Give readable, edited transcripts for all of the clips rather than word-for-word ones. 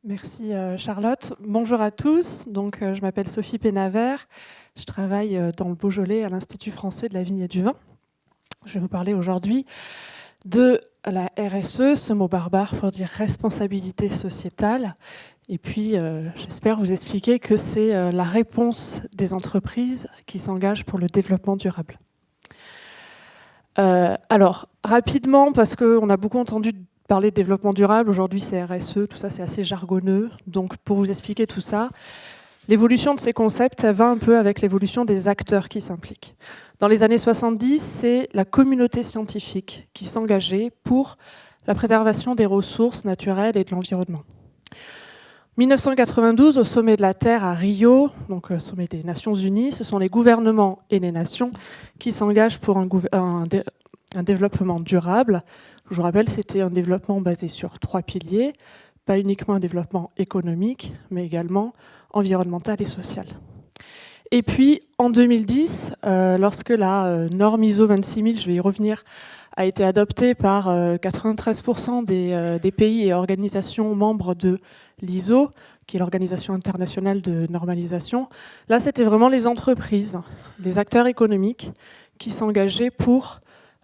Merci Charlotte. Bonjour à tous. Donc, je m'appelle Sophie Pénavert. Je travaille dans le Beaujolais à l'Institut français de la vigne et du vin. Je vais vous parler aujourd'hui de la RSE, ce mot barbare pour dire responsabilité sociétale. Et puis, j'espère vous expliquer que c'est la réponse des entreprises qui s'engagent pour le développement durable. Alors, rapidement, parce qu'on a beaucoup entendu parler de développement durable, aujourd'hui c'est RSE, tout ça c'est assez jargonneux. Donc pour vous expliquer tout ça, l'évolution de ces concepts, elle va un peu avec l'évolution des acteurs qui s'impliquent. Dans les années 70, c'est la communauté scientifique qui s'engageait pour la préservation des ressources naturelles et de l'environnement. 1992, au sommet de la Terre à Rio, donc au sommet des Nations Unies, ce sont les gouvernements et les nations qui s'engagent pour un développement durable. Je vous rappelle, c'était un développement basé sur 3 piliers, pas uniquement un développement économique, mais également environnemental et social. Et puis, en 2010, lorsque la norme ISO 26000, je vais y revenir, a été adoptée par 93% des pays et organisations membres de l'ISO, qui est l'Organisation internationale de normalisation, là, c'était vraiment les entreprises, les acteurs économiques qui s'engageaient pour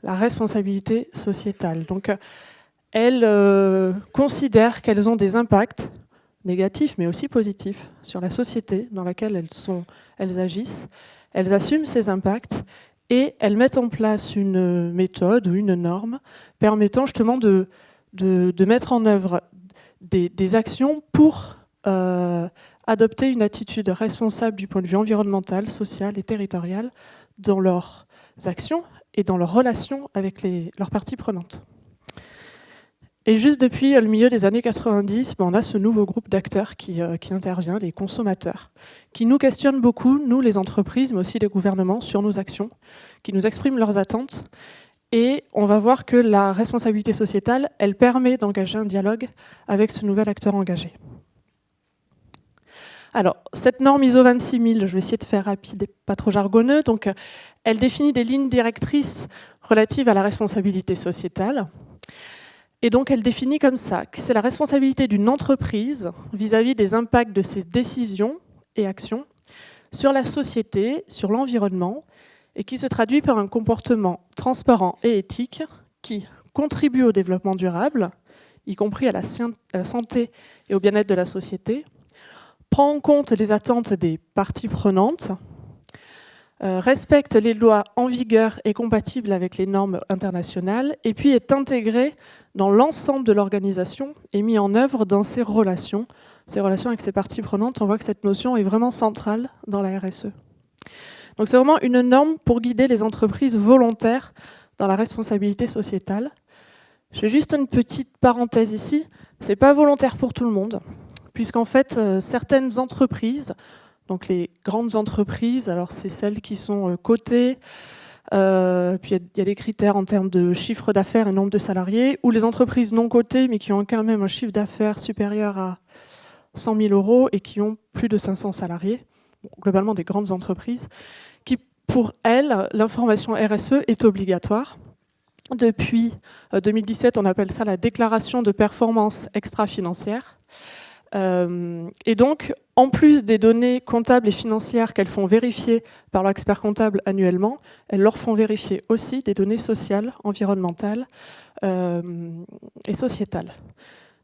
la responsabilité sociétale. Donc, elles considèrent qu'elles ont des impacts négatifs, mais aussi positifs, sur la société dans laquelle elles agissent. Elles assument ces impacts et elles mettent en place une méthode ou une norme permettant justement de mettre en œuvre des actions pour adopter une attitude responsable du point de vue environnemental, social et territorial dans leurs actions et dans leurs relations avec leurs parties prenantes. Et juste depuis le milieu des années 90, on a ce nouveau groupe d'acteurs qui intervient, les consommateurs, qui nous questionnent beaucoup, nous les entreprises, mais aussi les gouvernements, sur nos actions, qui nous expriment leurs attentes. Et on va voir que la responsabilité sociétale, elle permet d'engager un dialogue avec ce nouvel acteur engagé. Alors, cette norme ISO 26000, je vais essayer de faire rapide et pas trop jargonneux, donc elle définit des lignes directrices relatives à la responsabilité sociétale. Et donc, elle définit comme ça, que c'est la responsabilité d'une entreprise vis-à-vis des impacts de ses décisions et actions sur la société, sur l'environnement, et qui se traduit par un comportement transparent et éthique qui contribue au développement durable, y compris à la santé et au bien-être de la société, prend en compte les attentes des parties prenantes, respecte les lois en vigueur et compatibles avec les normes internationales, et puis est intégré dans l'ensemble de l'organisation et mis en œuvre dans ses relations avec ses parties prenantes. On voit que cette notion est vraiment centrale dans la RSE. Donc c'est vraiment une norme pour guider les entreprises volontaires dans la responsabilité sociétale. Je fais juste une petite parenthèse ici, c'est pas volontaire pour tout le monde, puisqu'en fait, certaines entreprises, donc les grandes entreprises, alors c'est celles qui sont cotées, puis il y a des critères en termes de chiffre d'affaires et nombre de salariés, ou les entreprises non cotées, mais qui ont quand même un chiffre d'affaires supérieur à 100 000 € et qui ont plus de 500 salariés, globalement des grandes entreprises, qui, pour elles, l'information RSE est obligatoire. Depuis 2017, on appelle ça la déclaration de performance extra-financière. Et donc, en plus des données comptables et financières qu'elles font vérifier par leur expert comptable annuellement, elles leur font vérifier aussi des données sociales, environnementales et sociétales.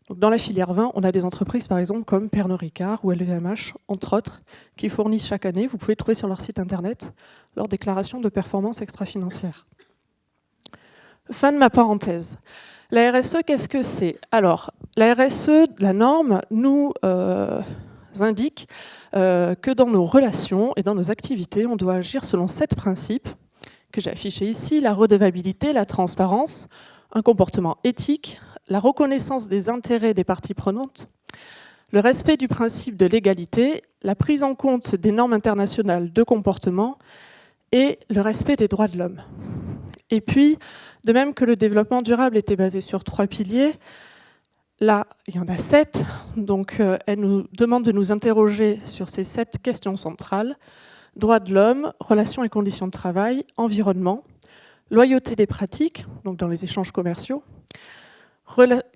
Donc, dans la filière vin, on a des entreprises, par exemple, comme Pernod Ricard ou LVMH, entre autres, qui fournissent chaque année, vous pouvez trouver sur leur site internet, leur déclaration de performance extra-financière. Fin de ma parenthèse. La RSE, qu'est-ce que c'est? Alors, la RSE, la norme, nous indique que dans nos relations et dans nos activités, on doit agir selon 7 principes que j'ai affichés ici: la redevabilité, la transparence, un comportement éthique, la reconnaissance des intérêts des parties prenantes, le respect du principe de l'égalité, la prise en compte des normes internationales de comportement et le respect des droits de l'homme. Et puis, de même que le développement durable était basé sur 3 piliers, là, il y en a 7. Donc, elle nous demande de nous interroger sur ces 7 questions centrales: droits de l'homme, relations et conditions de travail, environnement, loyauté des pratiques, donc dans les échanges commerciaux,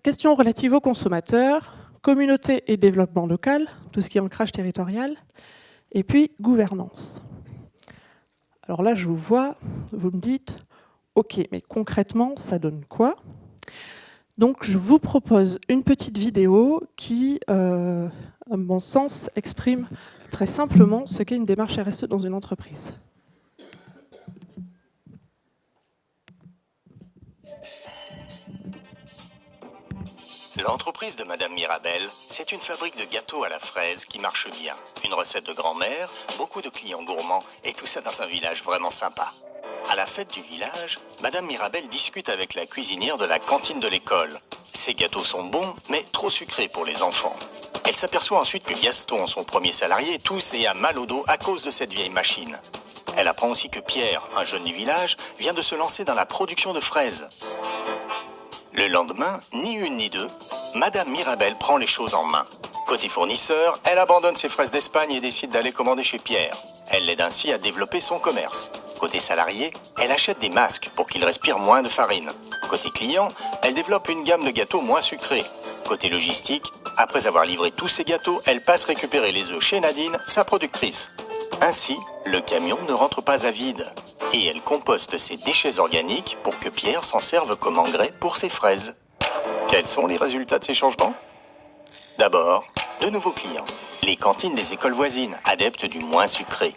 questions relatives aux consommateurs, communauté et développement local, tout ce qui est ancrage territorial, et puis gouvernance. Alors là, je vous vois, vous me dites, ok, mais concrètement, ça donne quoi? Donc, je vous propose une petite vidéo qui, à mon sens, exprime très simplement ce qu'est une démarche RSE dans une entreprise. L'entreprise de Madame Mirabel, c'est une fabrique de gâteaux à la fraise qui marche bien. Une recette de grand-mère, beaucoup de clients gourmands et tout ça dans un village vraiment sympa. À la fête du village, Madame Mirabel discute avec la cuisinière de la cantine de l'école. Ces gâteaux sont bons, mais trop sucrés pour les enfants. Elle s'aperçoit ensuite que Gaston, son premier salarié, tousse et a mal au dos à cause de cette vieille machine. Elle apprend aussi que Pierre, un jeune du village, vient de se lancer dans la production de fraises. Le lendemain, ni une ni deux, Madame Mirabel prend les choses en main. Côté fournisseur, elle abandonne ses fraises d'Espagne et décide d'aller commander chez Pierre. Elle l'aide ainsi à développer son commerce. Côté salarié, elle achète des masques pour qu'ils respirent moins de farine. Côté client, elle développe une gamme de gâteaux moins sucrés. Côté logistique, après avoir livré tous ses gâteaux, elle passe récupérer les œufs chez Nadine, sa productrice. Ainsi, le camion ne rentre pas à vide. Et elle composte ses déchets organiques pour que Pierre s'en serve comme engrais pour ses fraises. Quels sont les résultats de ces changements? D'abord, de nouveaux clients. Les cantines des écoles voisines, adeptes du moins sucré.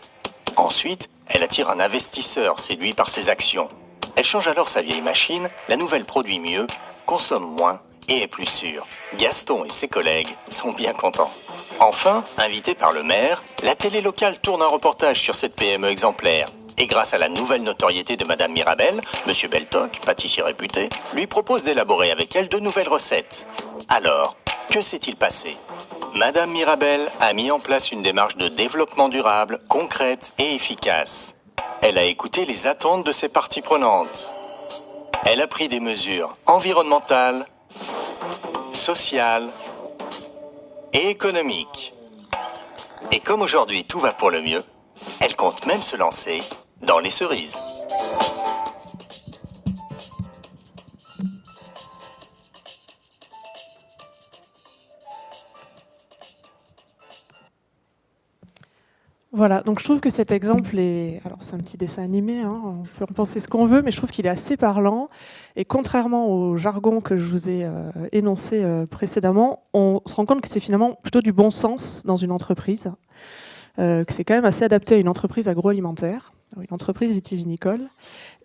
Ensuite, elle attire un investisseur séduit par ses actions. Elle change alors sa vieille machine, la nouvelle produit mieux, consomme moins et est plus sûre. Gaston et ses collègues sont bien contents. Enfin, invitée par le maire, la télé locale tourne un reportage sur cette PME exemplaire. Et grâce à la nouvelle notoriété de Madame Mirabel, Monsieur Beltoc, pâtissier réputé, lui propose d'élaborer avec elle de nouvelles recettes. Alors, que s'est-il passé? Madame Mirabel a mis en place une démarche de développement durable, concrète et efficace. Elle a écouté les attentes de ses parties prenantes. Elle a pris des mesures environnementales, sociales et économiques. Et comme aujourd'hui tout va pour le mieux, elle compte même se lancer dans les cerises. Voilà, donc je trouve que cet exemple est... Alors c'est un petit dessin animé, hein, on peut en penser ce qu'on veut, mais je trouve qu'il est assez parlant. Et contrairement au jargon que je vous ai énoncé précédemment, on se rend compte que c'est finalement plutôt du bon sens dans une entreprise, que c'est quand même assez adapté à une entreprise agroalimentaire, une entreprise vitivinicole,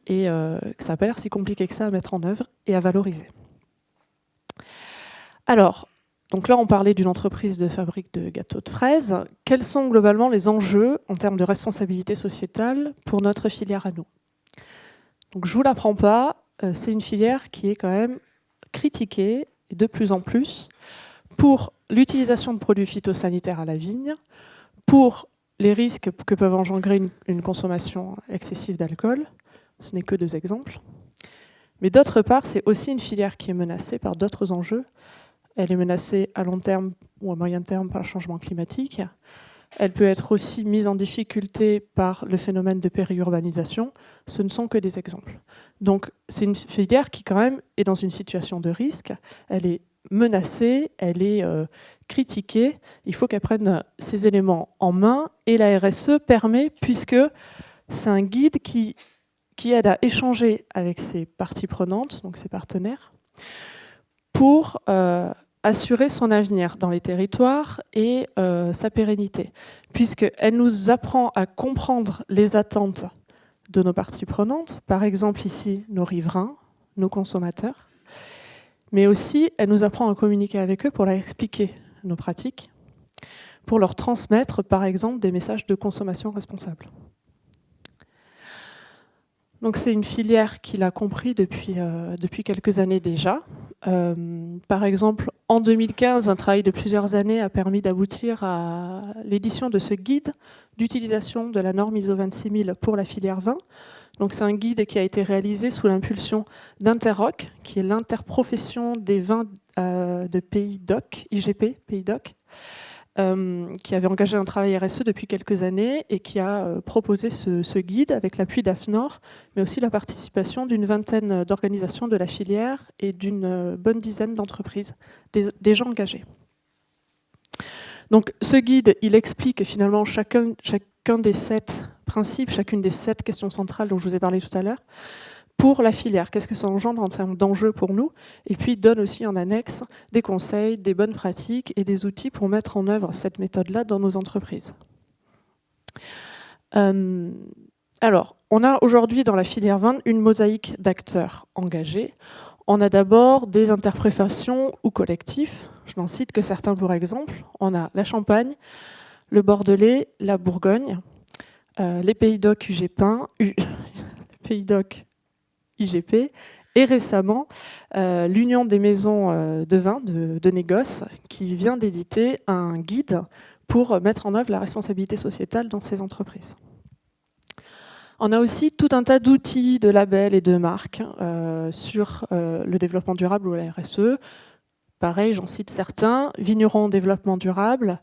et que ça n'a pas l'air si compliqué que ça à mettre en œuvre et à valoriser. Alors, donc là, on parlait d'une entreprise de fabrique de gâteaux de fraises. Quels sont globalement les enjeux en termes de responsabilité sociétale pour notre filière à nous? Donc, je ne vous l'apprends pas, c'est une filière qui est quand même critiquée, et de plus en plus, pour l'utilisation de produits phytosanitaires à la vigne, pour les risques que peuvent engendrer une consommation excessive d'alcool. Ce n'est que deux exemples. Mais d'autre part, c'est aussi une filière qui est menacée par d'autres enjeux. Elle est menacée à long terme ou à moyen terme par le changement climatique. Elle peut être aussi mise en difficulté par le phénomène de périurbanisation. Ce ne sont que des exemples. Donc c'est une filière qui quand même est dans une situation de risque. Elle est menacée, elle est critiquée. Il faut qu'elle prenne ces éléments en main. Et la RSE permet, puisque c'est un guide qui aide à échanger avec ses parties prenantes, donc ses partenaires, pour assurer son avenir dans les territoires et sa pérennité, puisqu'elle nous apprend à comprendre les attentes de nos parties prenantes, par exemple ici nos riverains, nos consommateurs, mais aussi elle nous apprend à communiquer avec eux pour leur expliquer nos pratiques, pour leur transmettre par exemple des messages de consommation responsable. Donc c'est une filière qu'il a compris depuis quelques années déjà. Par exemple, en 2015, un travail de plusieurs années a permis d'aboutir à l'édition de ce guide d'utilisation de la norme ISO 26000 pour la filière vin. Donc c'est un guide qui a été réalisé sous l'impulsion d'Interroc, qui est l'interprofession des vins de Pays DOC, IGP, Pays DOC, qui avait engagé un travail RSE depuis quelques années et qui a proposé ce guide avec l'appui d'AFNOR, mais aussi la participation d'une vingtaine d'organisations de la filière et d'une bonne dizaine d'entreprises, des gens engagés. Donc ce guide, il explique finalement chacun des 7 principes, chacune des 7 questions centrales dont je vous ai parlé tout à l'heure, pour la filière. Qu'est-ce que ça engendre en termes d'enjeux pour nous? Et puis donne aussi en annexe des conseils, des bonnes pratiques et des outils pour mettre en œuvre cette méthode-là dans nos entreprises. Alors, on a aujourd'hui dans la filière vin une mosaïque d'acteurs engagés. On a d'abord des interprétations ou collectifs. Je n'en cite que certains pour exemple. On a la Champagne, le Bordelais, la Bourgogne, les Pays d'Oc IGP, et récemment l'Union des maisons de vin de négoce qui vient d'éditer un guide pour mettre en œuvre la responsabilité sociétale dans ces entreprises. On a aussi tout un tas d'outils, de labels et de marques sur le développement durable ou la RSE. Pareil, j'en cite certains. Vigneron développement durable,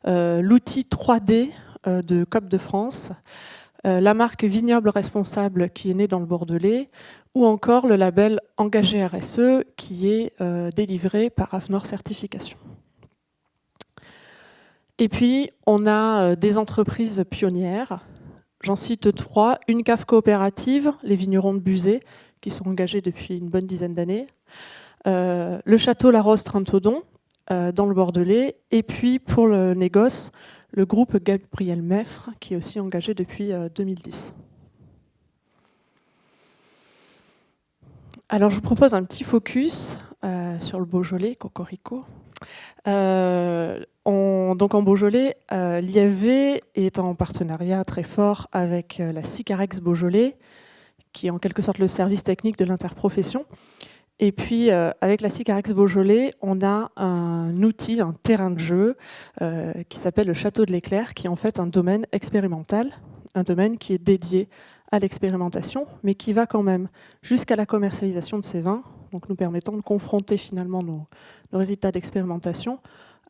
l'outil 3D de COP de France, la marque Vignoble responsable qui est née dans le Bordelais, ou encore le label Engagé RSE qui est délivré par AFNOR Certification. Et puis, on a des entreprises pionnières. J'en cite 3. Une cave coopérative, les vignerons de Buzet, qui sont engagés depuis une bonne dizaine d'années. Le château La Rose-Trentaudon, dans le Bordelais. Et puis, pour le négoce, le groupe Gabriel Meffre, qui est aussi engagé depuis 2010. Alors, je vous propose un petit focus sur le Beaujolais, Cocorico. Donc en Beaujolais, l'IFV est en partenariat très fort avec la Sicarex Beaujolais, qui est en quelque sorte le service technique de l'interprofession. Et puis, avec la Sicarex Beaujolais, on a un outil, un terrain de jeu qui s'appelle le Château de l'Éclair, qui est en fait un domaine expérimental, un domaine qui est dédié à l'expérimentation, mais qui va quand même jusqu'à la commercialisation de ces vins, donc nous permettant de confronter finalement nos résultats d'expérimentation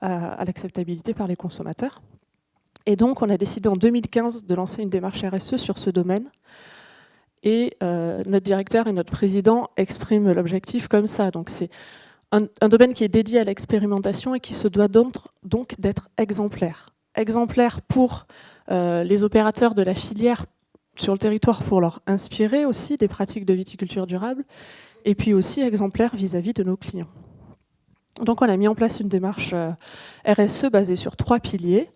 à l'acceptabilité par les consommateurs. Et donc, on a décidé en 2015 de lancer une démarche RSE sur ce domaine. Et notre directeur et notre président expriment l'objectif comme ça. Donc, c'est un domaine qui est dédié à l'expérimentation et qui se doit donc d'être exemplaire. Exemplaire pour les opérateurs de la filière sur le territoire pour leur inspirer aussi des pratiques de viticulture durable, et puis aussi exemplaire vis-à-vis de nos clients. Donc on a mis en place une démarche RSE basée sur 3 piliers.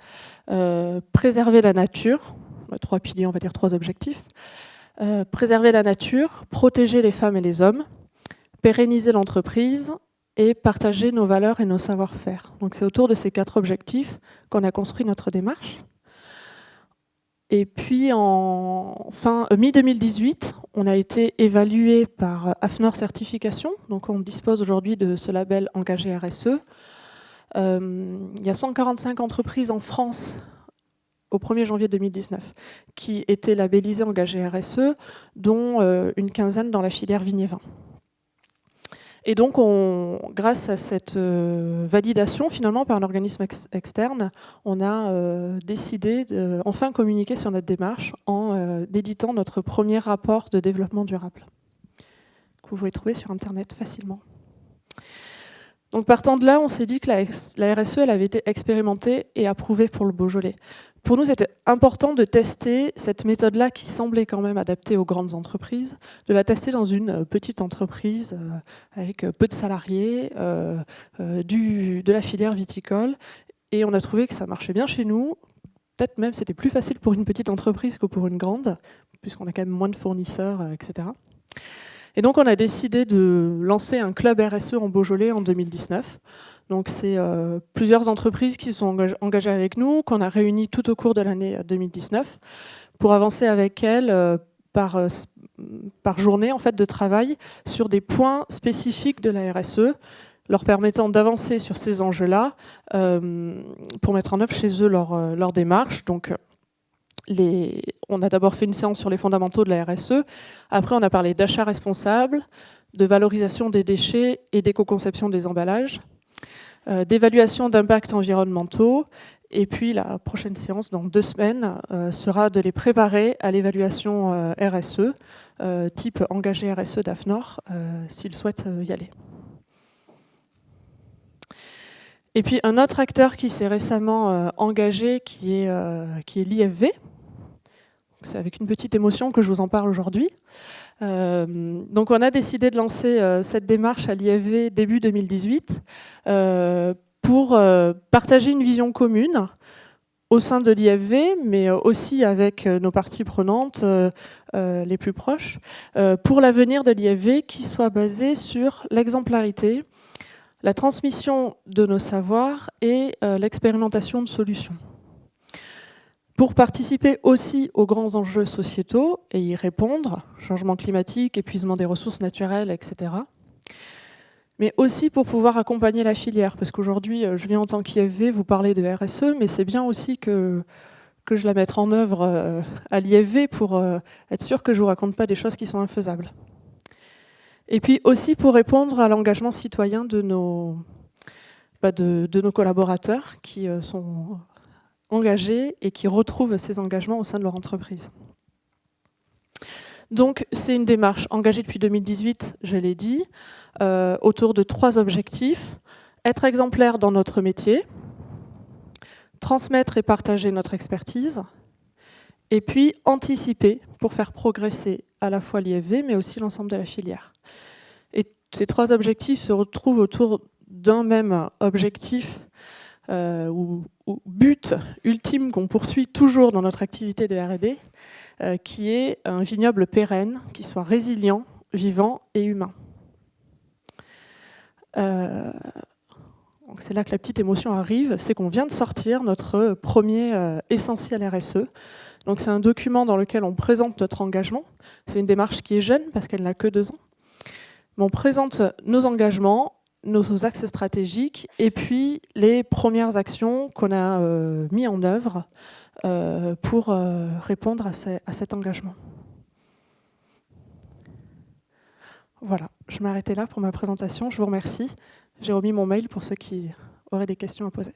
Préserver la nature, 3 piliers, on va dire 3 objectifs. Préserver la nature, protéger les femmes et les hommes, pérenniser l'entreprise et partager nos valeurs et nos savoir-faire. Donc c'est autour de ces 4 objectifs qu'on a construit notre démarche. Et puis en mi-2018, on a été évalué par AFNOR Certification. Donc on dispose aujourd'hui de ce label Engagé RSE. Il y a 145 entreprises en France au 1er janvier 2019 qui étaient labellisées Engagé RSE, dont une quinzaine dans la filière vigne-vin. Et donc, grâce à cette validation, finalement, par un organisme externe, on a décidé de enfin communiquer sur notre démarche en éditant notre premier rapport de développement durable, que vous pouvez trouver sur Internet facilement. Donc, partant de là, on s'est dit que la RSE, elle avait été expérimentée et approuvée pour le Beaujolais. Pour nous, c'était important de tester cette méthode-là qui semblait quand même adaptée aux grandes entreprises, de la tester dans une petite entreprise avec peu de salariés, de la filière viticole. Et on a trouvé que ça marchait bien chez nous. Peut-être même c'était plus facile pour une petite entreprise que pour une grande, puisqu'on a quand même moins de fournisseurs, etc. Et donc on a décidé de lancer un club RSE en Beaujolais en 2019. Donc c'est plusieurs entreprises qui sont engagées avec nous, qu'on a réunies tout au cours de l'année 2019 pour avancer avec elles par journée en fait, de travail sur des points spécifiques de la RSE, leur permettant d'avancer sur ces enjeux-là pour mettre en œuvre chez eux leur démarche. Donc, on a d'abord fait une séance sur les fondamentaux de la RSE. Après, on a parlé d'achat responsable, de valorisation des déchets et d'éco-conception des emballages, d'évaluation d'impacts environnementaux. Et puis la prochaine séance, dans 2 semaines, sera de les préparer à l'évaluation RSE, type engagé RSE d'AFNOR, s'ils souhaitent y aller. Et puis un autre acteur qui s'est récemment engagé, qui est l'IFV. C'est avec une petite émotion que je vous en parle aujourd'hui. Donc on a décidé de lancer cette démarche à l'IFV début 2018 pour partager une vision commune au sein de l'IFV, mais aussi avec nos parties prenantes les plus proches, pour l'avenir de l'IFV qui soit basé sur l'exemplarité, la transmission de nos savoirs et l'expérimentation de solutions. Pour participer aussi aux grands enjeux sociétaux et y répondre, changement climatique, épuisement des ressources naturelles, etc. Mais aussi pour pouvoir accompagner la filière, parce qu'aujourd'hui, je viens en tant qu'IFV vous parler de RSE, mais c'est bien aussi que je la mette en œuvre à l'IFV pour être sûr que je ne vous raconte pas des choses qui sont infaisables. Et puis aussi pour répondre à l'engagement citoyen de nos collaborateurs qui sont engagés et qui retrouvent ces engagements au sein de leur entreprise. Donc c'est une démarche engagée depuis 2018, je l'ai dit, autour de 3 objectifs. Être exemplaire dans notre métier, transmettre et partager notre expertise, et puis anticiper pour faire progresser à la fois l'IFV, mais aussi l'ensemble de la filière. Et ces 3 objectifs se retrouvent autour d'un même objectif ou but ultime qu'on poursuit toujours dans notre activité de R&D, qui est un vignoble pérenne, qui soit résilient, vivant et humain. C'est là que la petite émotion arrive, c'est qu'on vient de sortir notre premier essentiel RSE. Donc c'est un document dans lequel on présente notre engagement. C'est une démarche qui est jeune parce qu'elle n'a que 2 ans. Mais on présente nos engagements, nos axes stratégiques et puis les premières actions qu'on a mis en œuvre pour répondre à cet engagement. Voilà, je m'arrêtais là pour ma présentation. Je vous remercie. J'ai remis mon mail pour ceux qui auraient des questions à poser.